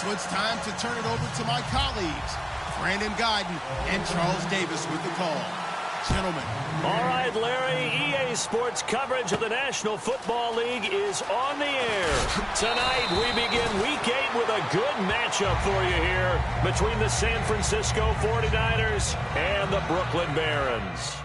So it's time to turn it over to my colleagues, Brandon Guyton and Charles Davis with the call. Gentlemen. All right, Larry, EA Sports coverage of the National Football League is on the air. Tonight, we begin Week 8 with a good matchup for you here between the San Francisco 49ers and the Brooklyn Barons.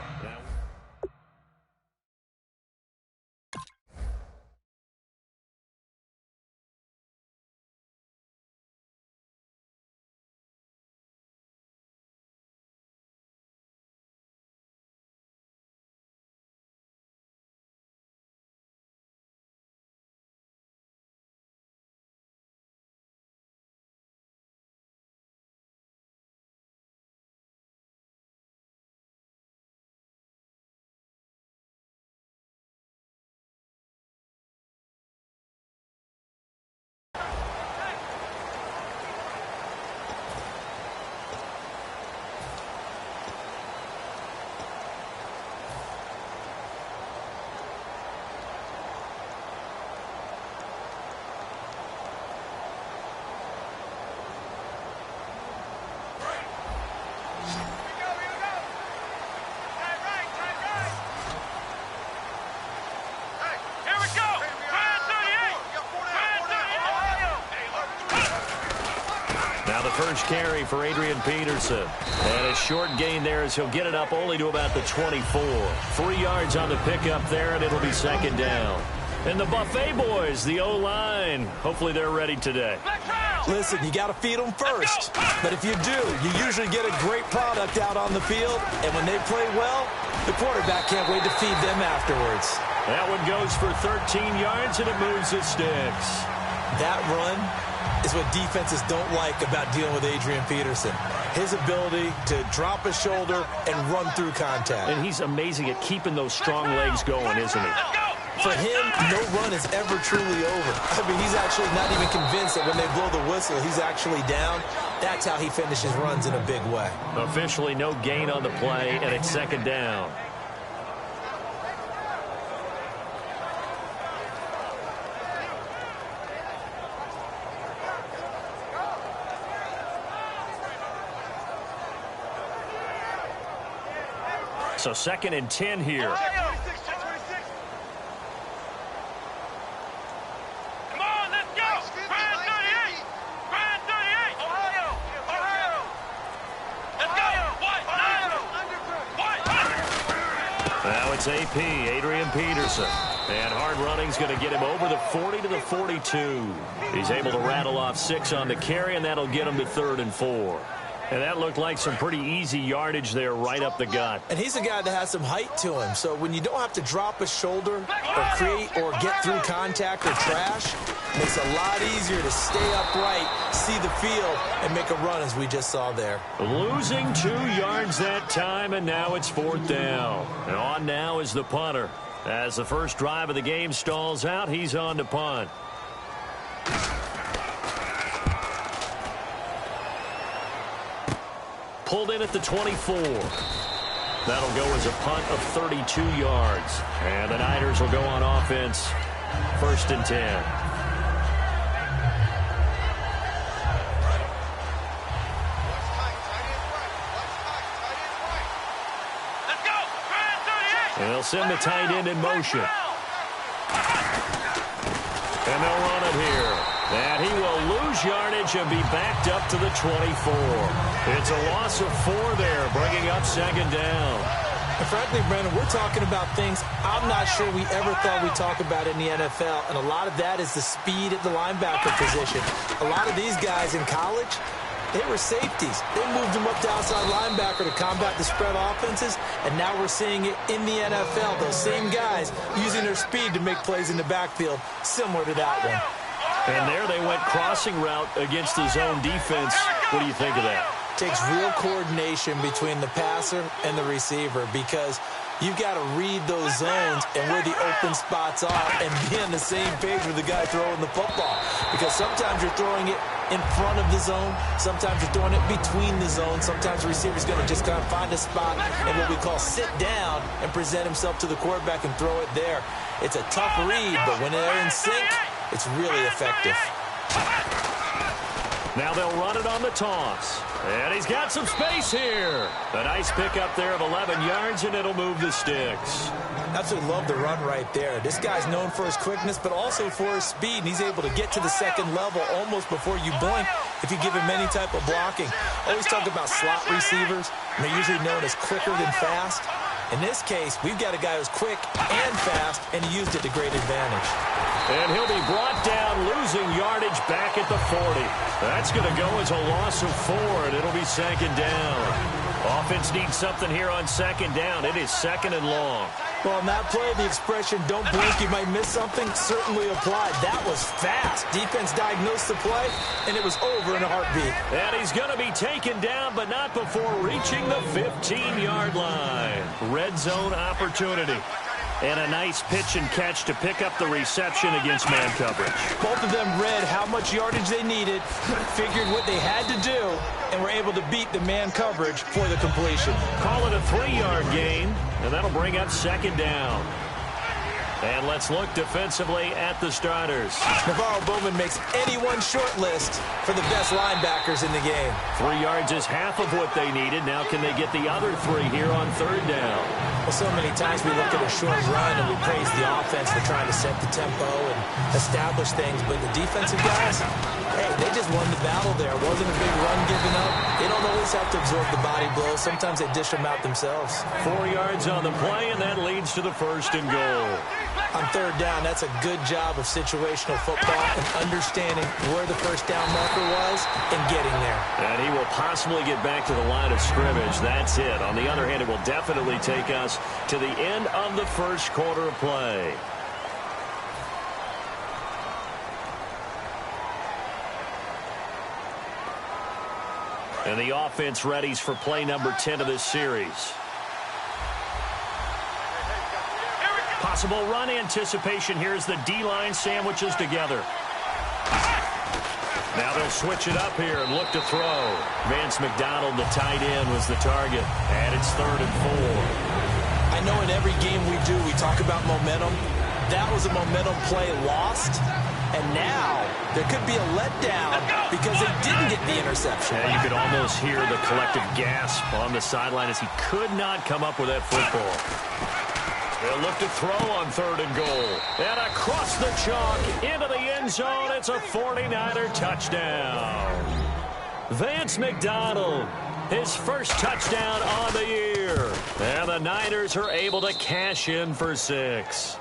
First carry for Adrian Peterson. And a short gain there as he'll get it up only to about the 24. 3 yards on the pickup there, and it'll be second down. And the Buffet boys, the O-line, hopefully they're ready today. Listen, you got to feed them first. But if you do, you usually get a great product out on the field. And when they play well, the quarterback can't wait to feed them afterwards. That one goes for 13 yards, and it moves the sticks. That run is what defenses don't like about dealing with Adrian Peterson. His ability to drop a shoulder and run through contact. And he's amazing at keeping those strong legs going, isn't he? For him, no run is ever truly over. I mean, he's actually not even convinced that when they blow the whistle, he's actually down. That's how he finishes runs in a big way. Officially no gain on the play, and it's second down. So 2nd and 10 here. Come on, let's go. Grand 38. Grand 38. Ohio. Let's go. Now it's AP, Adrian Peterson. And hard running's going to get him over the 40 to the 42. He's able to rattle off 6 on the carry, and that'll get him to 3rd and 4. And that looked like some pretty easy yardage there right up the gut. And he's a guy that has some height to him. So when you don't have to drop a shoulder or create or get through contact or trash, it makes it a lot easier to stay upright, see the field, and make a run as we just saw there. Losing 2 yards that time, and now it's 4th down. And on now is the punter. As the first drive of the game stalls out, he's on to punt. Pulled in at the 24. That'll go as a punt of 32 yards. And the Niners will go on offense. 1st and 10. Let's go. Grand 38. And they'll send the tight end in motion. And they'll run it here. And he will lose yardage and be backed up to the 24. It's a loss of 4 there, bringing up 2nd down. And frankly, Brandon, we're talking about things I'm not sure we ever thought we'd talk about in the NFL. And a lot of that is the speed at the linebacker position. A lot of these guys in college, they were safeties. They moved them up to outside linebacker to combat the spread offenses. And now we're seeing it in the NFL. Those same guys using their speed to make plays in the backfield, similar to that one. And there they went crossing route against the zone defense. What do you think of that? Takes real coordination between the passer and the receiver because you've got to read those zones and where the open spots are and be on the same page with the guy throwing the football. Because sometimes you're throwing it in front of the zone. Sometimes you're throwing it between the zones. Sometimes the receiver's going to just kind of find a spot and what we call sit down and present himself to the quarterback and throw it there. It's a tough read, but when they're in sync, it's really effective. Now they'll run it on the toss. And he's got some space here. A nice pickup there of 11 yards, and it'll move the sticks. Absolutely love the run right there. This guy's known for his quickness, but also for his speed, and he's able to get to the second level almost before you blink if you give him any type of blocking. Always talk about slot receivers, and they're usually known as quicker than fast. In this case, we've got a guy who's quick and fast, and he used it to great advantage. And he'll be brought down, losing yardage back at the 40. That's going to go as a loss of 4, and it'll be second down. Offense needs something here on second down. It is second and long. Well, in that play, the expression, don't blink, you might miss something, certainly applied. That was fast. Defense diagnosed the play, and it was over in a heartbeat. And he's going to be taken down, but not before reaching the 15-yard line. Red zone opportunity. And a nice pitch and catch to pick up the reception against man coverage. Both of them read how much yardage they needed, figured what they had to do, and were able to beat the man coverage for the completion. Call it a 3-yard gain, and that'll bring up second down. And let's look defensively at the starters. Navarro Bowman makes anyone short list for the best linebackers in the game. 3 yards is half of what they needed. Now can they get the other 3 here on third down? Well, so many times we look at a short run and we praise the offense for trying to set the tempo and establish things, but the defensive guys, hey, they just won the battle there. It wasn't a big run given up. They don't always have to absorb the body blows. Sometimes they dish them out themselves. 4 yards on the play, and that leads to the first and goal. On third down, that's a good job of situational football and understanding where the first down marker was and getting there. And he will possibly get back to the line of scrimmage. That's it. On the other hand, it will definitely take us to the end of the first quarter of play. And the offense readies for play number 10 of this series. Possible run anticipation. Here's the D-line sandwiches together. Now they'll switch it up here and look to throw. Vance McDonald, the tight end, was the target. And it's 3rd and 4. I know in every game we do, we talk about momentum. That was a momentum play lost. And now there could be a letdown because they didn't get the interception. And you could almost hear the collective gasp on the sideline as he could not come up with that football. They'll look to throw on 3rd and goal. And across the chalk into the end zone. It's a 49er touchdown. Vance McDonald, his first touchdown on the year. And the Niners are able to cash in for 6.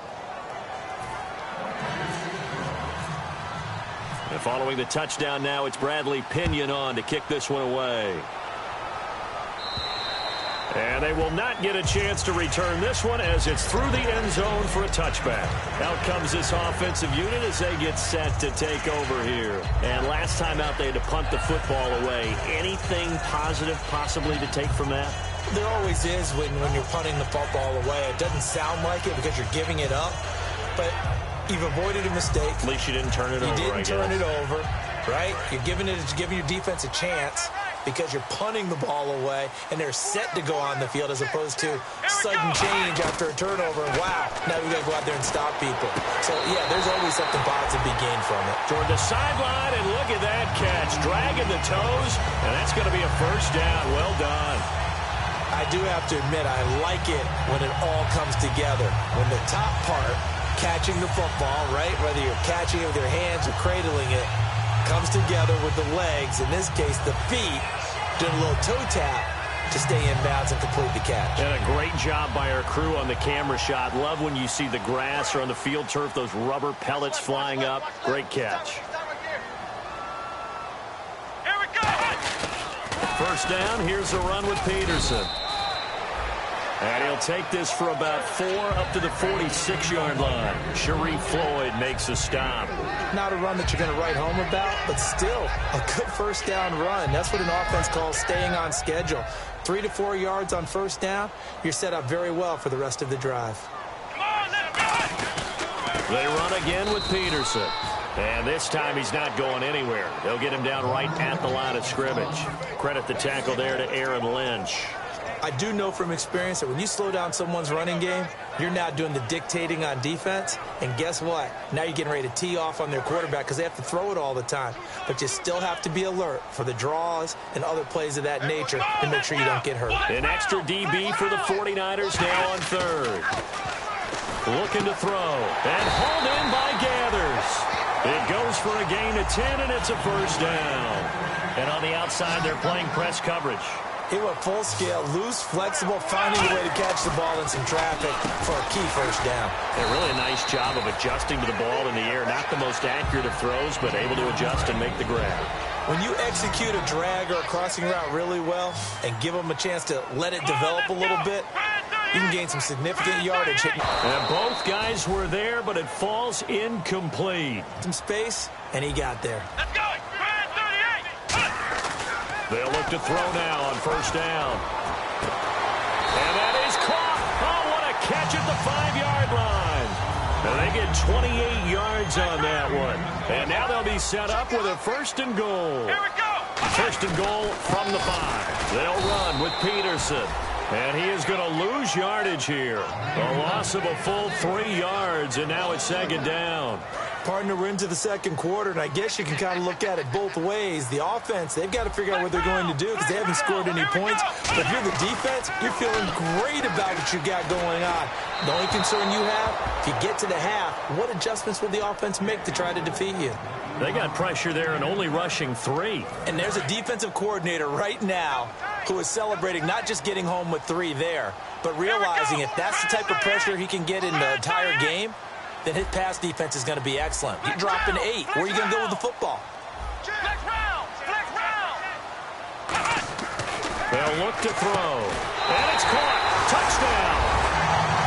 And following the touchdown now, it's Bradley Pinion on to kick this one away. And they will not get a chance to return this one as it's through the end zone for a touchback. Out comes this offensive unit as they get set to take over here. And last time out, they had to punt the football away. Anything positive possibly to take from that? There always is when you're punting the football away. It doesn't sound like it because you're giving it up, but you've avoided a mistake. At least you didn't turn it over. You didn't turn it over, right? You're giving your defense a chance because you're punting the ball away, and they're set to go on the field as opposed to sudden change after a turnover. Wow, now we've got to go out there and stop people. So, yeah, there's always something positive to be gained from it. Toward the sideline, and look at that catch. Dragging the toes, and that's going to be a first down. Well done. I do have to admit, I like it when it all comes together. When the top part, catching the football, right, whether you're catching it with your hands or cradling it, comes together with the legs, in this case the feet, doing a little toe tap to stay in bounds and complete the catch. And a great job by our crew on the camera shot. Love when you see the grass or on the field turf, those rubber pellets flying up. Great catch. Here we go. First down, here's a run with Peterson. And he'll take this for about 4 up to the 46-yard line. Sharif Floyd makes a stop. Not a run that you're going to write home about, but still a good first down run. That's what an offense calls staying on schedule. 3 to 4 yards on first down, you're set up very well for the rest of the drive. Come on, let's go. They run again with Peterson. And this time he's not going anywhere. They'll get him down right at the line of scrimmage. Credit the tackle there to Aaron Lynch. I do know from experience that when you slow down someone's running game, You're now doing the dictating on defense, and guess what? Now you're getting ready to tee off on their quarterback because they have to throw it all the time. But you still have to be alert for the draws and other plays of that nature to make sure you don't get hurt. An extra DB for the 49ers now on third. Looking to throw, and hauled in by Gathers. It goes for a gain of 10, and it's a first down. And on the outside, they're playing press coverage. He went full scale, loose, flexible, finding a way to catch the ball in some traffic for a key first down. A really nice job of adjusting to the ball in the air. Not the most accurate of throws, but able to adjust and make the grab. When you execute a drag or a crossing route really well and give them a chance to let it develop a little bit, you can gain some significant yardage. And both guys were there, but it falls incomplete. Some space, and he got there. Let's go. They'll look to throw now on first down. And that is caught. Oh, what a catch at the 5-yard line. And they get 28 yards on that one. And now they'll be set up with a first and goal. Here we go. First and goal from the 5. They'll run with Peterson. And he is going to lose yardage here. A loss of a full 3 yards, and now it's second down. Partner, we're into the second quarter, and I guess you can kind of look at it both ways. The offense, they've got to figure out what they're going to do because they haven't scored any points. But if you're the defense, you're feeling great about what you got going on. The only concern you have, if you get to the half, what adjustments will the offense make to try to defeat you? They got pressure there and only rushing 3. And there's a defensive coordinator right now who is celebrating not just getting home with 3 there, but realizing if that's the type of pressure he can get in the entire game, then his pass defense is going to be excellent. You're dropping 8. Where are you going to go with the football? Flex round. Flex round. They'll look to throw. And it's caught. Touchdown.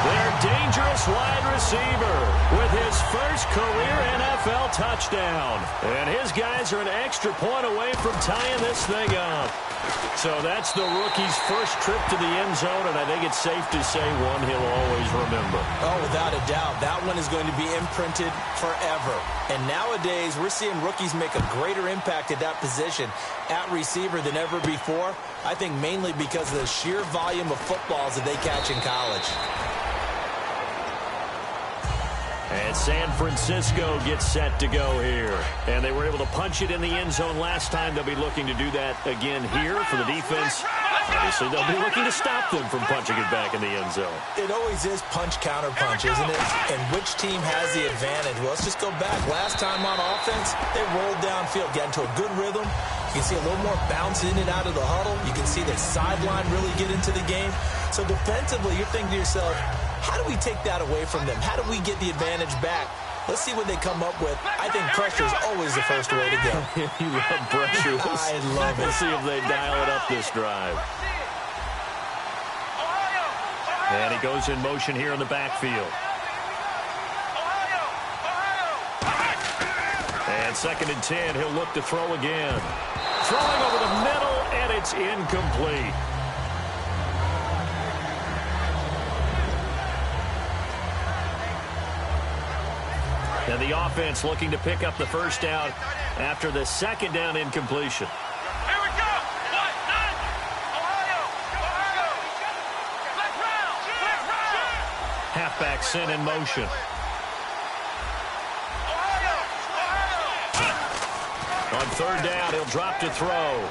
Their dangerous wide receiver with his first career NFL touchdown. And his guys are an extra point away from tying this thing up. So that's the rookie's first trip to the end zone, and I think it's safe to say one he'll always remember. Oh, without a doubt. That one is going to be imprinted forever. And nowadays, we're seeing rookies make a greater impact at that position at receiver than ever before. I think mainly because of the sheer volume of footballs that they catch in college. And San Francisco gets set to go here. And they were able to punch it in the end zone last time. They'll be looking to do that again here for the defense. Obviously, they'll be looking to stop them from punching it back in the end zone. It always is punch-counter-punch, isn't it? And which team has the advantage? Well, let's just go back. Last time on offense, they rolled downfield, got into a good rhythm. You can see a little more bounce in and out of the huddle. You can see the sideline really get into the game. So defensively, you're thinking to yourself, how do we take that away from them? How do we get the advantage back? Let's see what they come up with. I think pressure is always the first way to go. You love pressure. I love it. We'll see if they dial it up this drive. And he goes in motion here in the backfield. And 2nd and 10, he'll look to throw again. Throwing over the middle, and it's incomplete. And the offense looking to pick up the first down after the 2nd down incompletion. Here we go. Ohio. Flex round. Halfback sent in motion. On 3rd down, he'll drop to throw.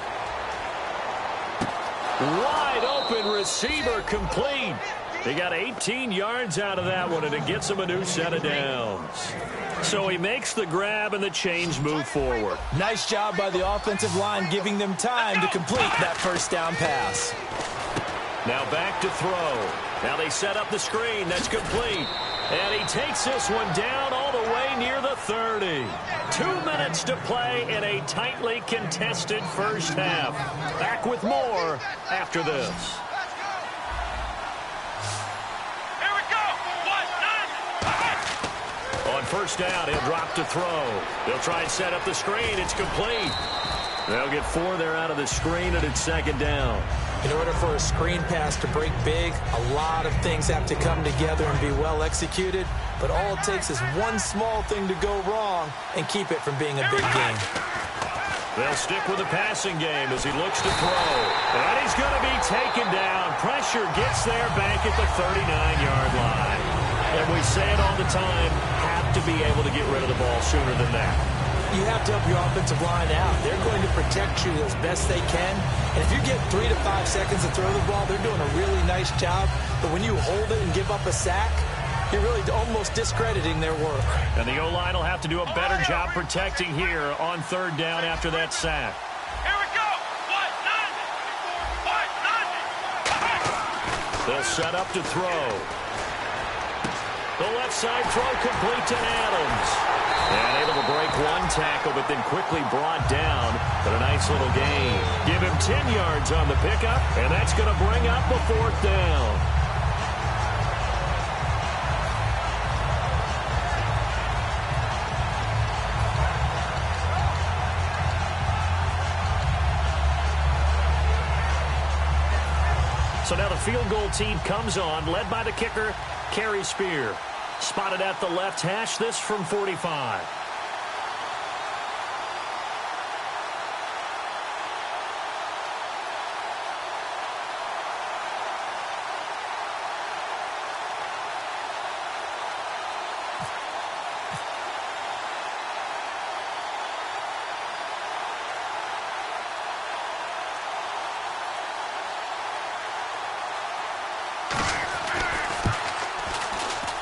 Wide open receiver complete. He got 18 yards out of that one, and it gets him a new set of downs. So he makes the grab, and the chains move forward. Nice job by the offensive line, giving them time to complete that first down pass. Now back to throw. Now they set up the screen. That's complete. And he takes this one down all the way near the 30. 2 minutes to play in a tightly contested first half. Back with more after this. On 1st down, he'll drop to throw. They'll try and set up the screen. It's complete. They'll get 4 there out of the screen, and it's 2nd down. In order for a screen pass to break big, a lot of things have to come together and be well executed. But all it takes is one small thing to go wrong and keep it from being a big game. They'll stick with the passing game as he looks to throw. And he's going to be taken down. Pressure gets there back at the 39-yard line. And we say it all the time, have to be able to get rid of the ball sooner than that. You have to help your offensive line out. They're going to protect you as best they can. And if you get 3 to 5 seconds to throw the ball, they're doing a really nice job. But when you hold it and give up a sack, you're really almost discrediting their work. And the O-line will have to do a better job protecting here on third down after that sack. Here we go. They'll set up to throw. The left side throw complete to Adams. And able to break one tackle, but then quickly brought down. But a nice little gain. Give him 10 yards on the pickup, and that's going to bring up a fourth down. So now the field goal team comes on, led by the kicker, Kerry Spear. Spotted at the left hash, this from 45.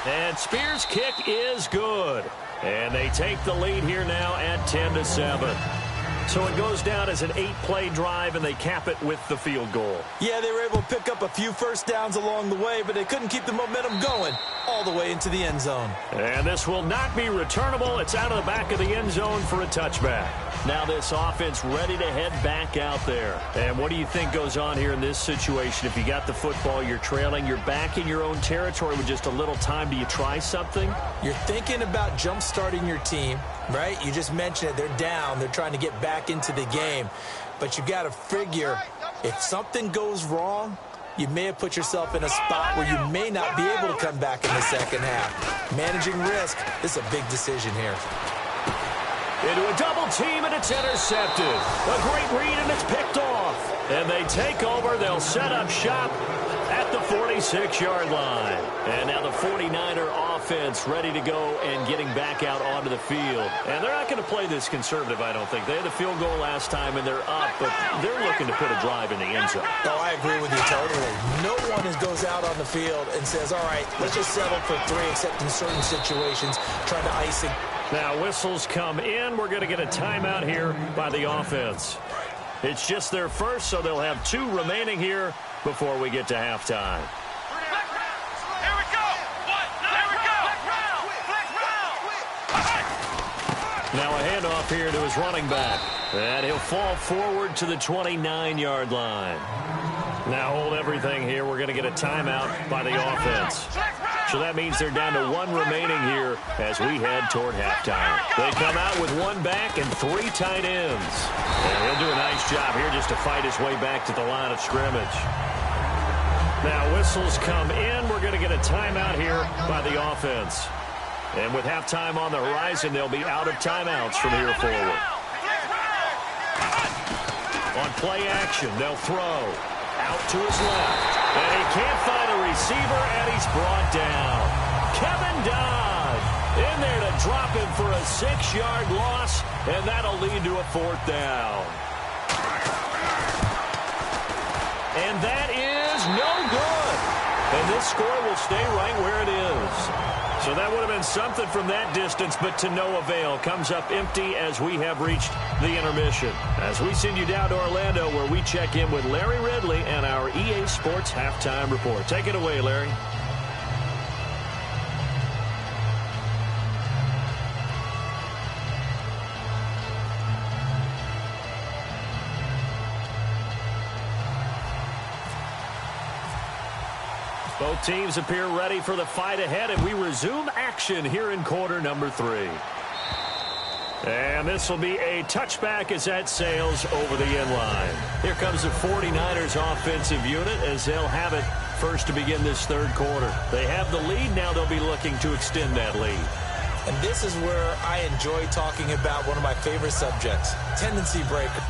And Spears' kick is good. And they take the lead here now at 10-7. So it goes down as an 8-play drive, and they cap it with the field goal. Yeah, they were able to pick up a few first downs along the way, but they couldn't keep the momentum going all the way into the end zone. And this will not be returnable. It's out of the back of the end zone for a touchback. Now this offense ready to head back out there. And what do you think goes on here in this situation? If you got the football, you're trailing, you're back in your own territory with just a little time. Do you try something? You're thinking about jump-starting your team, right? You just mentioned it. They're down. They're trying to get back into the game. But you got to figure, if something goes wrong, you may have put yourself in a spot where you may not be able to come back in the second half. Managing risk is a big decision here. Into a double team, and it's intercepted. A great read, and it's picked off. And they take over. They'll set up shop at the 46-yard line. And now the 49er offense ready to go and getting back out onto the field. And they're not going to play this conservative, I don't think. They had the field goal last time, and they're up, but they're looking to put a drive in the end zone. Oh, I agree with you totally. No one goes out on the field and says, all right, let's just settle for 3, except in certain situations, trying to ice it. Now whistles come in. We're going to get a timeout here by the offense. It's just their first, so they'll have 2 remaining here before we get to halftime. Here we go. Here we go. Now a handoff here to his running back. And he'll fall forward to the 29-yard line. Now hold everything here. We're going to get a timeout by the offense. So that means they're down to 1 remaining here as we head toward halftime. They come out with 1 back and 3 tight ends. And he'll do a nice job here just to fight his way back to the line of scrimmage. Now whistles come in. We're going to get a timeout here by the offense. And with halftime on the horizon, they'll be out of timeouts from here forward. On play action, they'll throw. Out to his left. And he can't find a receiver, and he's brought down. Kevin Dodd in there to drop him for a 6-yard loss, and that'll lead to a 4th down. And that is no good. And this score will stay right where it is. So that would have been something from that distance, but to no avail. Comes up empty as we have reached the intermission. As we send you down to Orlando, where we check in with Larry Ridley and our EA Sports Halftime Report. Take it away, Larry. Both teams appear ready for the fight ahead, and we resume action here in quarter number 3. And this will be a touchback as that sails over the end line. Here comes the 49ers offensive unit as they'll have it first to begin this third quarter. They have the lead. Now they'll be looking to extend that lead. And this is where I enjoy talking about one of my favorite subjects, tendency breaker.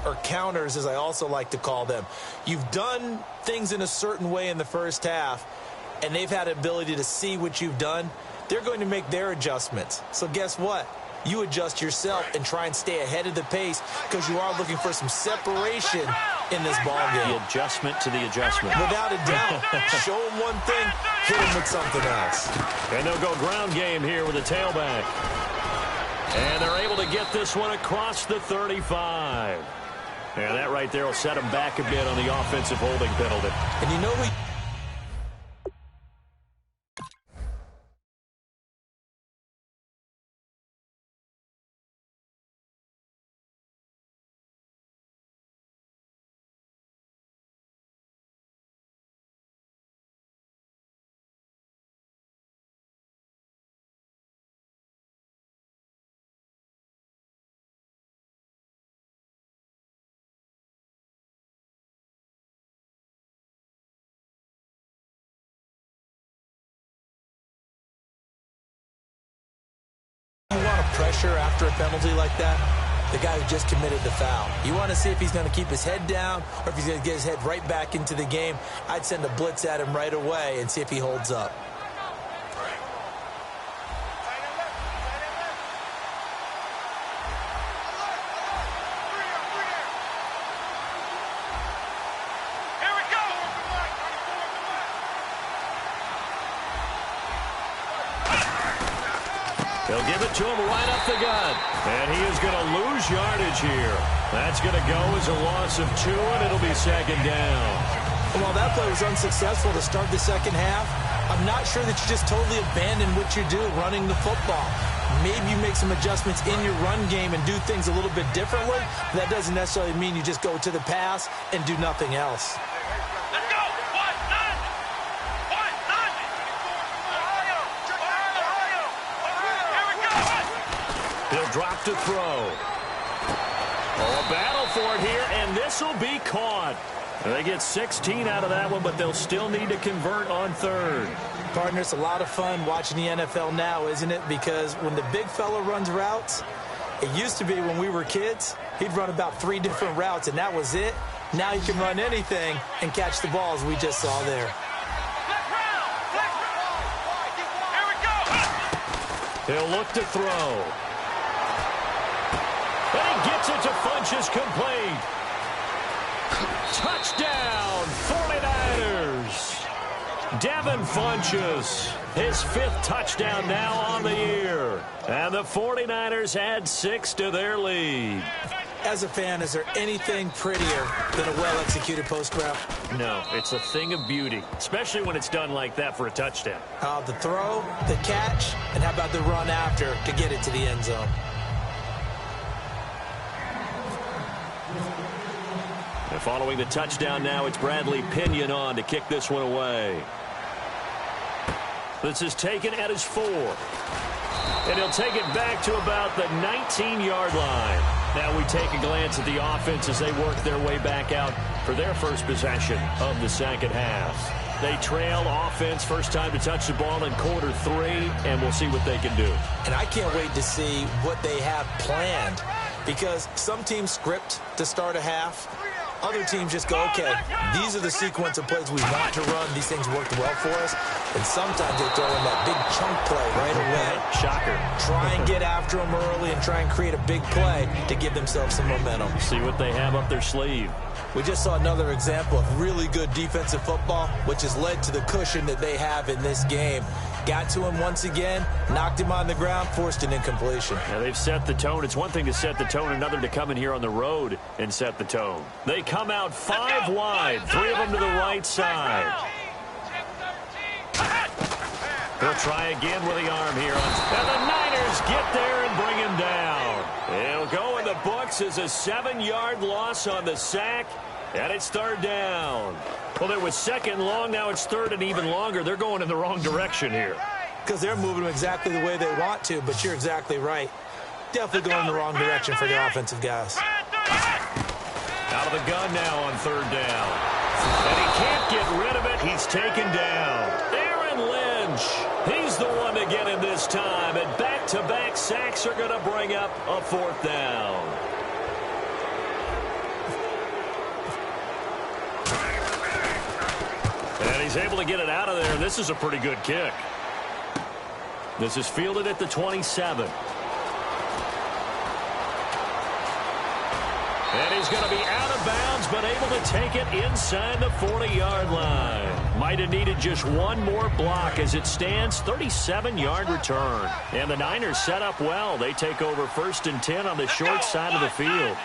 Or counters, as I also like to call them. You've done things in a certain way in the first half, and they've had the ability to see what you've done. They're going to make their adjustments. So guess what? You adjust yourself and try and stay ahead of the pace because you are looking for some separation in this ball game. The adjustment to the adjustment. Without a doubt. Show them one thing, hit them with something else. And they'll go ground game here with a tailback. And they're able to get this one across the 35. And that right there will set them back a bit on the offensive holding penalty. And you know who... You want to pressure after a penalty like that? The guy who just committed the foul. You want to see if he's going to keep his head down or if he's going to get his head right back into the game. I'd send a blitz at him right away and see if he holds up. They'll give it to him right up the gut. And he is going to lose yardage here. That's going to go as a loss of 2, and it'll be second down. While that play was unsuccessful to start the second half, I'm not sure that you just totally abandon what you do running the football. Maybe you make some adjustments in your run game and do things a little bit differently. That doesn't necessarily mean you just go to the pass and do nothing else. Let's go! He'll drop to throw. Oh, a battle for it here, and this will be caught. They get 16 out of that one, but they'll still need to convert on third. Partner, it's a lot of fun watching the NFL now, isn't it? Because when the big fella runs routes, it used to be when we were kids, he'd run about 3 different routes, and that was it. Now he can run anything and catch the balls we just saw there. He'll look to throw. And he gets it to Funchess complete. Touchdown, 49ers. Devin Funchess, his 5th touchdown now on the year. And the 49ers add 6 to their lead. As a fan, is there anything prettier than a well-executed post route? No, it's a thing of beauty, especially when it's done like that for a touchdown. The throw, the catch, and how about the run after to get it to the end zone? And following the touchdown now, it's Bradley Pinion on to kick this one away. This is taken at his 4. And he'll take it back to about the 19-yard line. Now we take a glance at the offense as they work their way back out for their first possession of the second half. They trail offense, first time to touch the ball in quarter 3, and we'll see what they can do. And I can't wait to see what they have planned, because some teams script to start a half. Other teams just go, okay, these are the sequence of plays we want to run. These things worked well for us. And sometimes they throw in that big chunk play right away. Shocker. Try and get after them early and try and create a big play to give themselves some momentum. See what they have up their sleeve. We just saw another example of really good defensive football, which has led to the cushion that they have in this game. got to him once again, knocked him on the ground, forced an incompletion. Yeah, they've set the tone. It's one thing to set the tone, another to come in here on the road and set the tone. They come out 5 wide, 3 of them to the right side. He'll try again with the arm here. And the Niners get there and bring him down. It'll go in the books as a 7-yard loss on the sack, and it's 3rd down. Well, it was 2nd long. Now it's 3rd and even longer. They're going in the wrong direction here. Because they're moving exactly the way they want to, but you're exactly right. Definitely going in the wrong direction for the offensive guys. Out of the gun now on 3rd down. And he can't get rid of it. He's taken down. Aaron Lynch. He's the one to get him this time. And back-to-back sacks are going to bring up a 4th down. And he's able to get it out of there. This is a pretty good kick. This is fielded at the 27. And he's going to be out of bounds, but able to take it inside the 40-yard line. Might have needed just one more block. As it stands, 37-yard return. And the Niners set up well. They take over 1st and 10 on the short side of the field.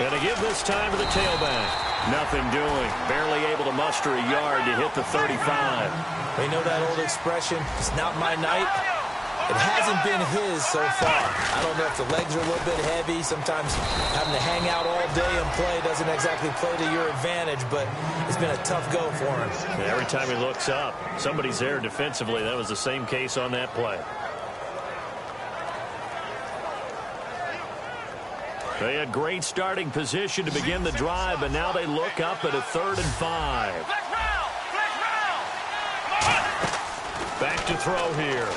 And to give this time to the tailback. Nothing doing. Barely able to muster a yard to hit the 35. We know that old expression, it's not my night. It hasn't been his so far. I don't know if the legs are a little bit heavy. Sometimes having to hang out all day and play doesn't exactly play to your advantage, but it's been a tough go for him. Yeah, every time he looks up, somebody's there defensively. That was the same case on that play. They had great starting position to begin the drive, but now they look up at a 3rd and 5. Back to throw here.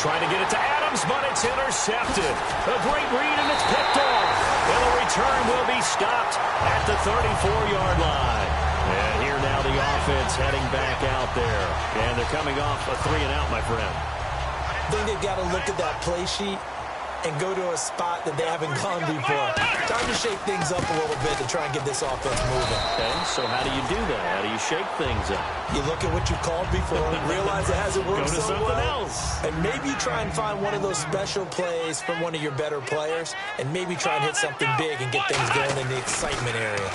Trying to get it to Adams, but it's intercepted. A great read, and it's picked off. And the return will be stopped at the 34-yard line. And here now the offense heading back out there. And they're coming off a 3-and-out, my friend. I think they've got to look at that play sheet and go to a spot that they haven't gone before. Time to shake things up a little bit to try and get this offense moving. Okay, so how do you do that? How do you shake things up? You look at what you called before, realize it hasn't worked Go to so something well, else. and maybe try and find one of those special plays from one of your better players, and maybe try and hit something big and get things going in the excitement area.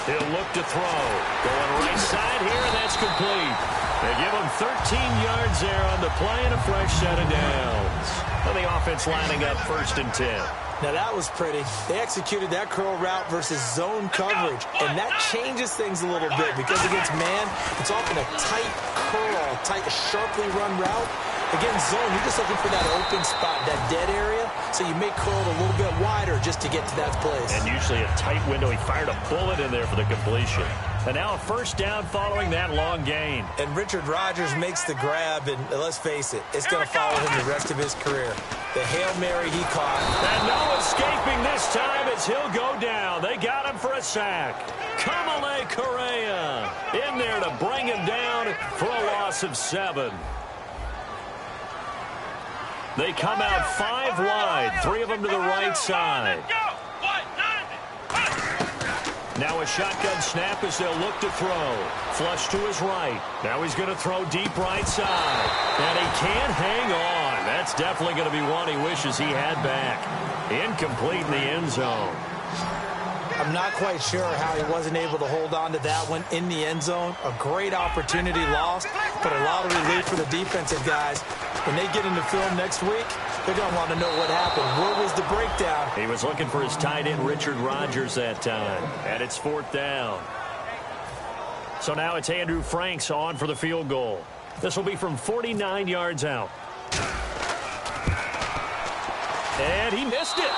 He'll look to throw. Going right side here, and that's complete. They give him 13 yards there on the play and a fresh set of downs. And the offense lining up 1st and 10. Now that was pretty. They executed that curl route versus zone coverage, and that changes things a little bit because against man, it's often a tight curl, tight, sharply run route. Against zone, you're just looking for that open spot, that dead area, so you may curl it a little bit wider just to get to that place. And usually a tight window. He fired a bullet in there for the completion. And now a 1st down following that long gain. And Richard Rodgers makes the grab, and let's face it, it's going to follow him the rest of his career. The Hail Mary he caught. And no escaping this time as he'll go down. They got him for a sack. Kamale Correa in there to bring him down for a loss of 7. They come out 5 wide, 3 of them to the right side. Now a shotgun snap as they'll look to throw. Flush to his right. Now he's going to throw deep right side. And he can't hang on. That's definitely going to be one he wishes he had back. Incomplete in the end zone. I'm not quite sure how he wasn't able to hold on to that one in the end zone. A great opportunity lost, but a lot of relief for the defensive guys. When they get into film next week, they're going to want to know what happened. Where was the breakdown? He was looking for his tight end, Richard Rodgers, that time. And it's 4th down. So now it's Andrew Franks on for the field goal. This will be from 49 yards out. And he missed it.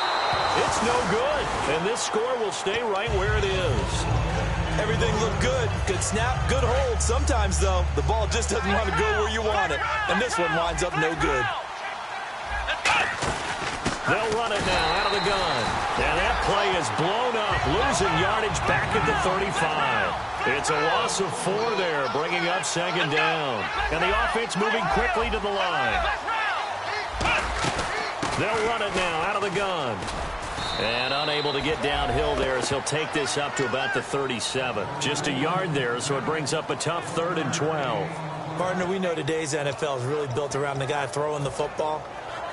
It's no good. And this score will stay right where it is. Everything looked good. Good snap, good hold. Sometimes, though, the ball just doesn't want to go where you want it. And this one winds up no good. They'll run it now out of the gun. And that play is blown up, losing yardage back at the 35. It's a loss of 4 there, bringing up 2nd down. And the offense moving quickly to the line. They'll run it now out of the gun. And unable to get downhill there as he'll take this up to about the 37. Just a yard there, so it brings up a tough 3rd and 12. Partner, we know today's NFL is really built around the guy throwing the football.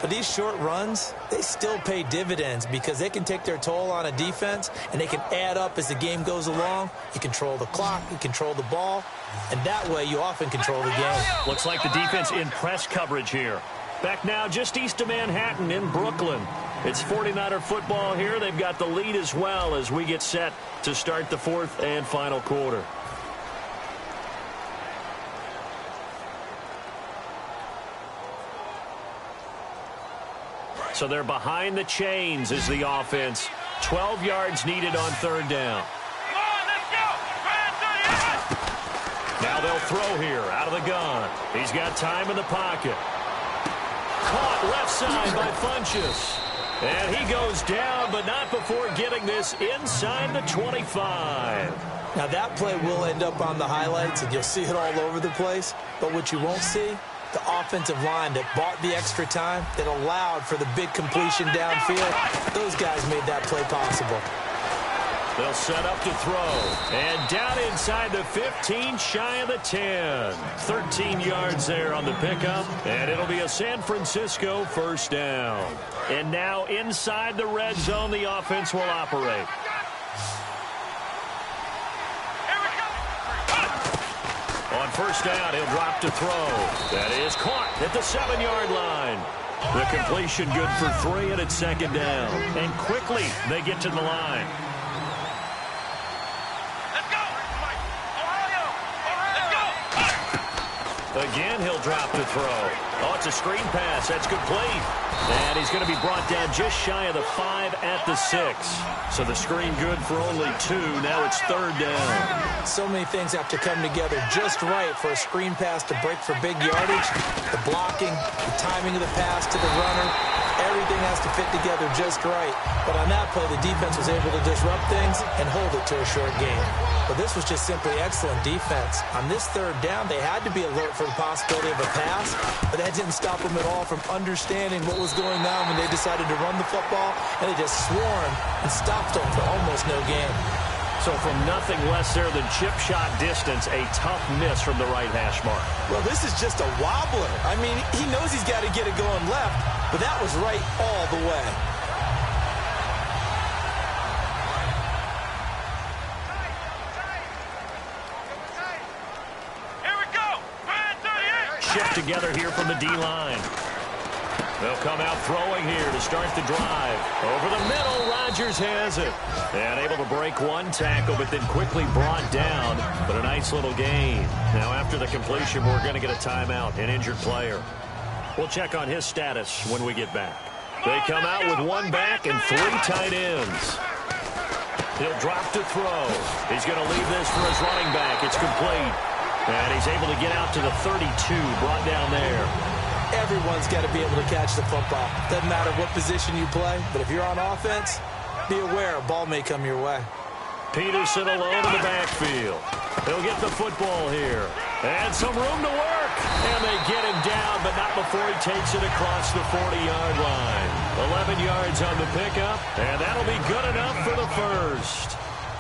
But these short runs, they still pay dividends because they can take their toll on a defense and they can add up as the game goes along. You control the clock, you control the ball, and that way you often control the game. Looks like the defense in press coverage here. Back now just east of Manhattan in Brooklyn. It's 49er football here. They've got the lead as well as we get set to start the 4th and final quarter. So they're behind the chains as the offense. 12 yards needed on 3rd down. Come on, let's go. Now they'll throw here out of the gun. He's got time in the pocket. Caught left side by Funchess. And he goes down, but not before getting this inside the 25. Now that play will end up on the highlights, and you'll see it all over the place. But what you won't see, the offensive line that bought the extra time, that allowed for the big completion downfield, those guys made that play possible. They'll set up to throw. And down inside the 15, shy of the 10. 13 yards there on the pickup. And it'll be a San Francisco 1st down. And now inside the red zone, the offense will operate. On 1st down, he'll drop to throw. That is caught at the 7-yard line. The completion good for 3, and it's 2nd down. And quickly, they get to the line. Again, he'll drop to throw. Oh, it's a screen pass. That's complete. And he's going to be brought down just shy of the 5 at the 6. So the screen good for only 2. Now it's 3rd down. So many things have to come together just right for a screen pass to break for big yardage. The blocking, the timing of the pass to the runner, everything has to fit together just right. But on that play, the defense was able to disrupt things and hold it to a short game. But this was just simply excellent defense. On this 3rd down, they had to be alert for the possibility of a pass, but that didn't stop them at all from understanding what was going on when they decided to run the football, and they just swarmed and stopped them for almost no gain. So from nothing less there than chip shot distance, a tough miss from the right hash mark. Well, this is just a wobbler. I mean, he knows he's got to get it going left, but that was right all the way. Here we go. Shift together here from the D-line. They'll come out throwing here to start the drive. Over the middle, Rodgers has it. And able to break one tackle, but then quickly brought down. But a nice little gain. Now after the completion, we're going to get a timeout, an injured player. We'll check on his status when we get back. They come out with 1 back and 3 tight ends. He'll drop to throw. He's going to leave this for his running back. It's complete. And he's able to get out to the 32, brought down there. Everyone's got to be able to catch the football. Doesn't matter what position you play, but if you're on offense, be aware a ball may come your way. Peterson alone in the backfield. He'll get the football here. And some room to work. And they get him down, but not before he takes it across the 40-yard line. 11 yards on the pickup, and that'll be good enough for the 1st.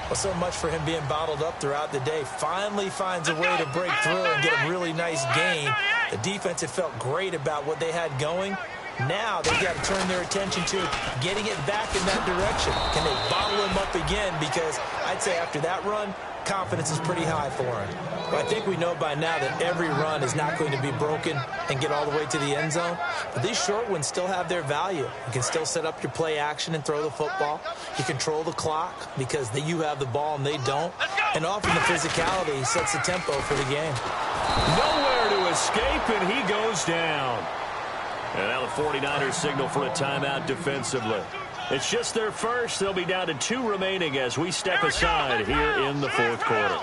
Well, so much for him being bottled up throughout the day. Finally finds a way to break through and get a really nice gain. The defense had felt great about what they had going. Now they've got to turn their attention to getting it back in that direction. Can they bottle him up again? Because I'd say after that run, confidence is pretty high for him. Well, I think we know by now that every run is not going to be broken and get all the way to the end zone. But these short ones still have their value. You can still set up your play action and throw the football. You control the clock because you have the ball and they don't. And often the physicality sets the tempo for the game. Nowhere to escape, and he goes down. And now the 49ers signal for a timeout defensively. It's just their first. They'll be down to 2 remaining as we step aside here in the 4th quarter.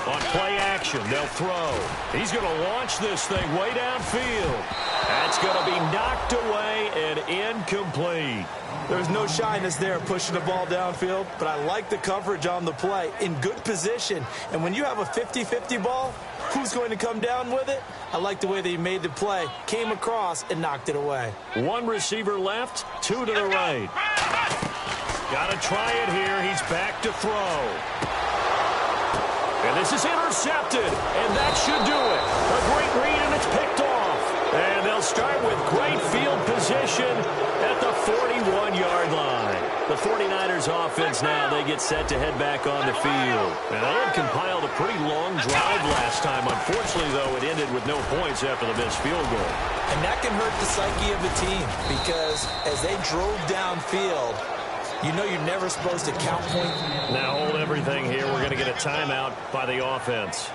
On play action, they'll throw. He's going to launch this thing way downfield. That's going to be knocked away and incomplete. There's no shyness there pushing the ball downfield, but I like the coverage on the play. In good position. And when you have a 50-50 ball, Who's going to come down with it? I like the way they made the play, came across, and knocked it away. One receiver left, two to the right. Got to try it here. He's back to throw. And this is intercepted, and that should do it. A great read, and it's picked off. And they'll start with great field position at the 41-yard line. The 49ers offense now, they get set to head back on the field. Now, they had compiled a pretty long drive last time. Unfortunately, though, it ended with no points after the missed field goal. And that can hurt the psyche of the team because as they drove downfield, you know you're never supposed to count points. Now hold everything here. We're going to get a timeout by the offense.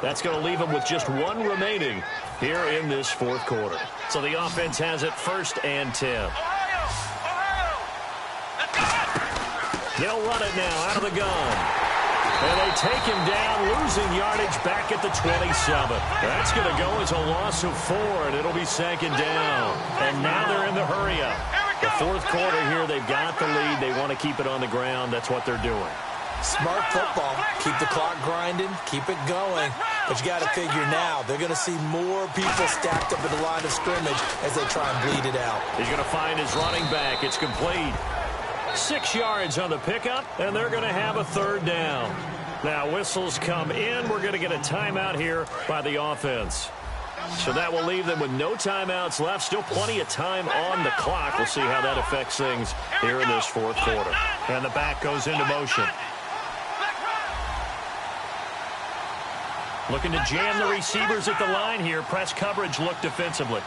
That's going to leave them with just one remaining here in this fourth quarter. So the offense has it 1st and 10. They'll run it now out of the gun. And they take him down, losing yardage back at the 27. That's going to go as a loss of 4, and it'll be 2nd down. And now they're in the hurry-up. The fourth quarter here, they've got the lead. They want to keep it on the ground. That's what they're doing. Smart football. Keep the clock grinding. Keep it going. But you got to figure now, they're going to see more people stacked up at the line of scrimmage as they try and bleed it out. He's going to find his running back. It's complete. 6 yards on the pickup, and they're going to have a 3rd down. Now, whistles come in. We're going to get a timeout here by the offense. So that will leave them with no timeouts left. Still plenty of time on the clock. We'll see how that affects things here in this fourth quarter. And the back goes into motion. Looking to jam the receivers at the line here. Press coverage look defensively.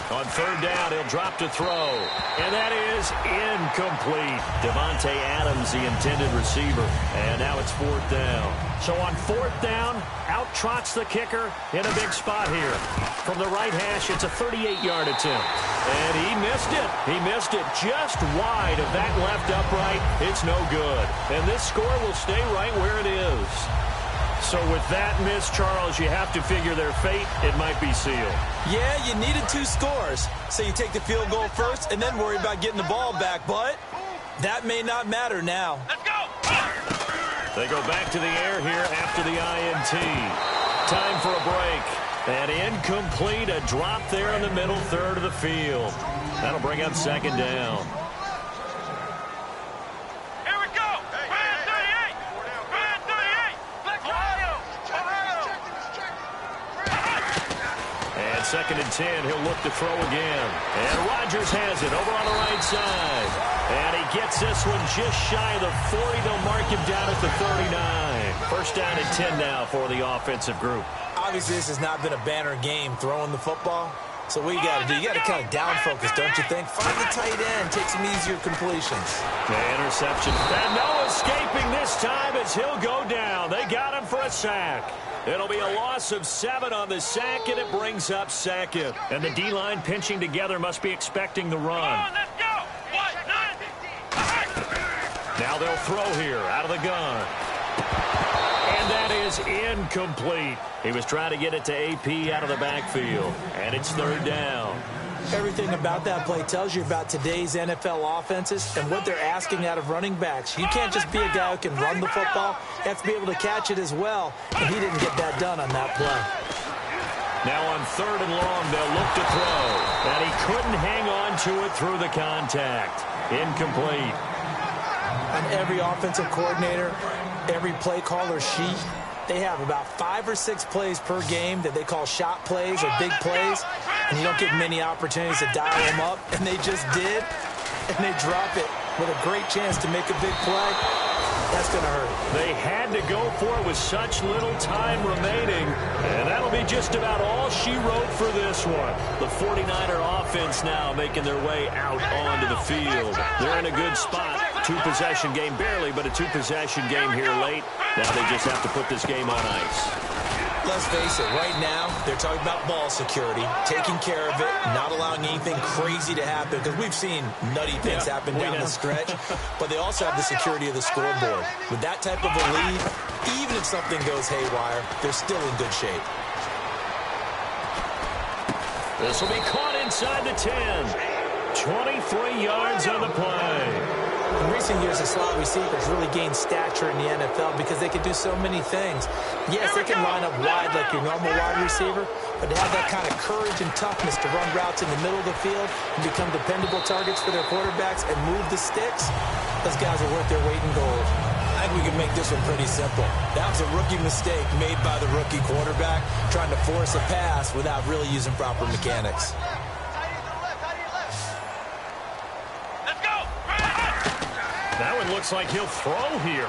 On 3rd down, he'll drop to throw. And that is incomplete. Devontae Adams, the intended receiver. And now it's 4th down. So on 4th down, out trots the kicker in a big spot here. From the right hash, it's a 38-yard attempt. And he missed it. He missed it just wide of that left upright. It's no good. And this score will stay right where it is. So with that miss, Charles, you have to figure their fate. It might be sealed. Yeah, you needed 2 scores. So you take the field goal first and then worry about getting the ball back. But that may not matter now. Let's go! They go back to the air here after the INT. Time for a break. And incomplete, a drop there in the middle third of the field. That'll bring up 2nd down. Here we go! Brand 38! Brand 38! Ohio! And 2nd and 10, he'll look to throw again. And Rodgers has it over on the right side. And he gets this one just shy of the 40. They'll mark him down at the 39. 1st down and 10 now for the offensive group. Obviously, this has not been a banner game throwing the football. So what you got to do, you got to kind of down focus, don't you think? Find the tight end, take some easier completions. The interception. And no escaping this time as he'll go down. They got him for a sack. It'll be a loss of 7 on the sack, and it brings up 2nd. And the D-line pinching together must be expecting the run. Come on, let's go! Now they'll throw here out of the gun. And that is incomplete. He was trying to get it to AP out of the backfield. And it's 3rd down. Everything about that play tells you about today's NFL offenses and what they're asking out of running backs. You can't just be a guy who can run the football. You have to be able to catch it as well. And he didn't get that done on that play. Now on 3rd and long, they'll look to throw. And he couldn't hang on to it through the contact. Incomplete. On every offensive coordinator, every play caller sheet, they have about 5 or 6 plays per game that they call shot plays or big plays, and you don't get many opportunities to dial them up, and they just did, and they drop it with a great chance to make a big play. That's going to hurt. They had to go for it with such little time remaining, and that'll be just about all she wrote for this one. The 49er offense now making their way out onto the field. They're in a good spot. 2-possession game, barely, but a 2-possession game here late. Now they just have to put this game on ice. Let's face it, right now, they're talking about ball security, taking care of it, not allowing anything crazy to happen, because we've seen nutty things happen down the stretch, but they also have the security of the scoreboard. With that type of a lead, even if something goes haywire, they're still in good shape. This will be caught inside the 10. 23 yards on the play. recent years, the slot receivers really gained stature in the NFL because they can do so many things. Yes, they can line up wide like your normal wide receiver, but to have that kind of courage and toughness to run routes in the middle of the field and become dependable targets for their quarterbacks and move the sticks, those guys are worth their weight in gold. I think we can make this one pretty simple. That was a rookie mistake made by the rookie quarterback, trying to force a pass without really using proper mechanics. That one looks like he'll throw here.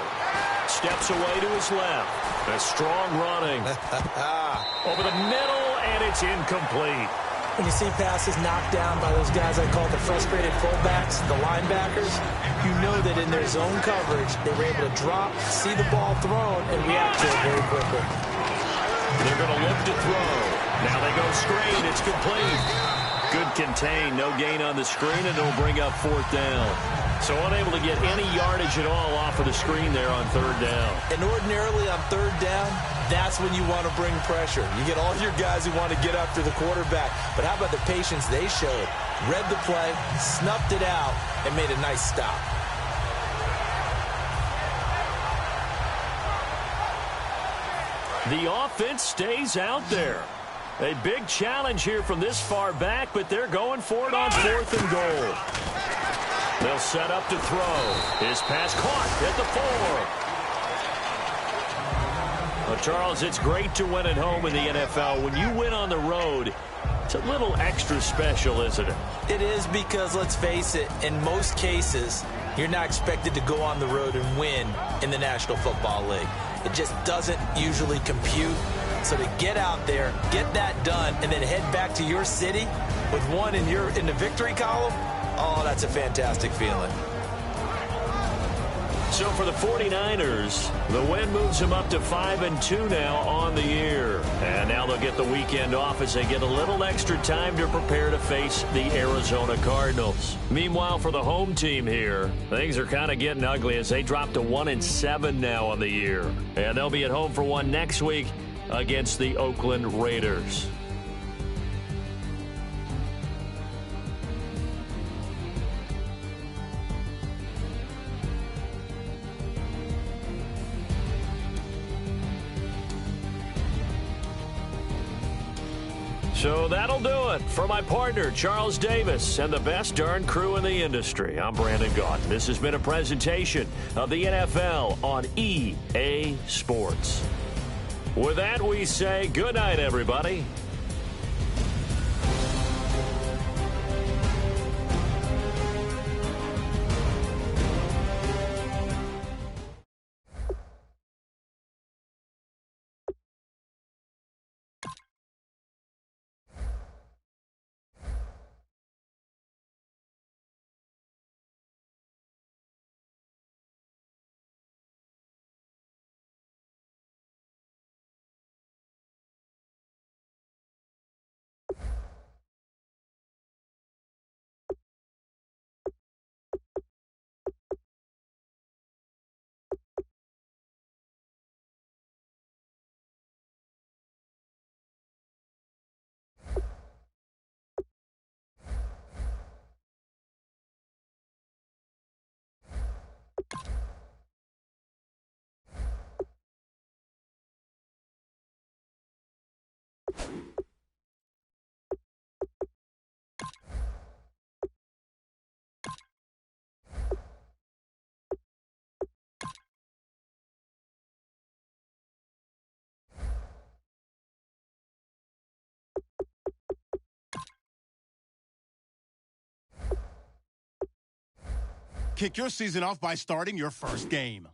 Steps away to his left. A strong running. Over the middle, and it's incomplete. When you see passes knocked down by those guys I call the frustrated fullbacks, the linebackers, you know that in their zone coverage, they were able to drop, see the ball thrown, and react to it very quickly. They're going to look to throw. Now they go screen. It's complete. Good contain. No gain on the screen, and it'll bring up 4th down. So unable to get any yardage at all off of the screen there on 3rd down. And ordinarily on 3rd down, that's when you want to bring pressure. You get all your guys who want to get after the quarterback. But how about the patience they showed? Read the play, snuffed it out, and made a nice stop. The offense stays out there. A big challenge here from this far back, but they're going for it on 4th and goal. They'll set up to throw. His pass caught at the 4. Well, Charles, it's great to win at home in the NFL. When you win on the road, it's a little extra special, isn't it? It is because, let's face it, in most cases, you're not expected to go on the road and win in the National Football League. It just doesn't usually compute. So to get out there, get that done, and then head back to your city with one in the victory column, oh, that's a fantastic feeling. So for the 49ers, the win moves them up to 5-2 now on the year. And now they'll get the weekend off as they get a little extra time to prepare to face the Arizona Cardinals. Meanwhile, for the home team here, things are kind of getting ugly as they drop to 1-7 now on the year. And they'll be at home for one next week against the Oakland Raiders. So that'll do it for my partner, Charles Davis, and the best darn crew in the industry. I'm Brandon Gaudin. This has been a presentation of the NFL on EA Sports. With that, we say good night, everybody. Kick your season off by starting your first game.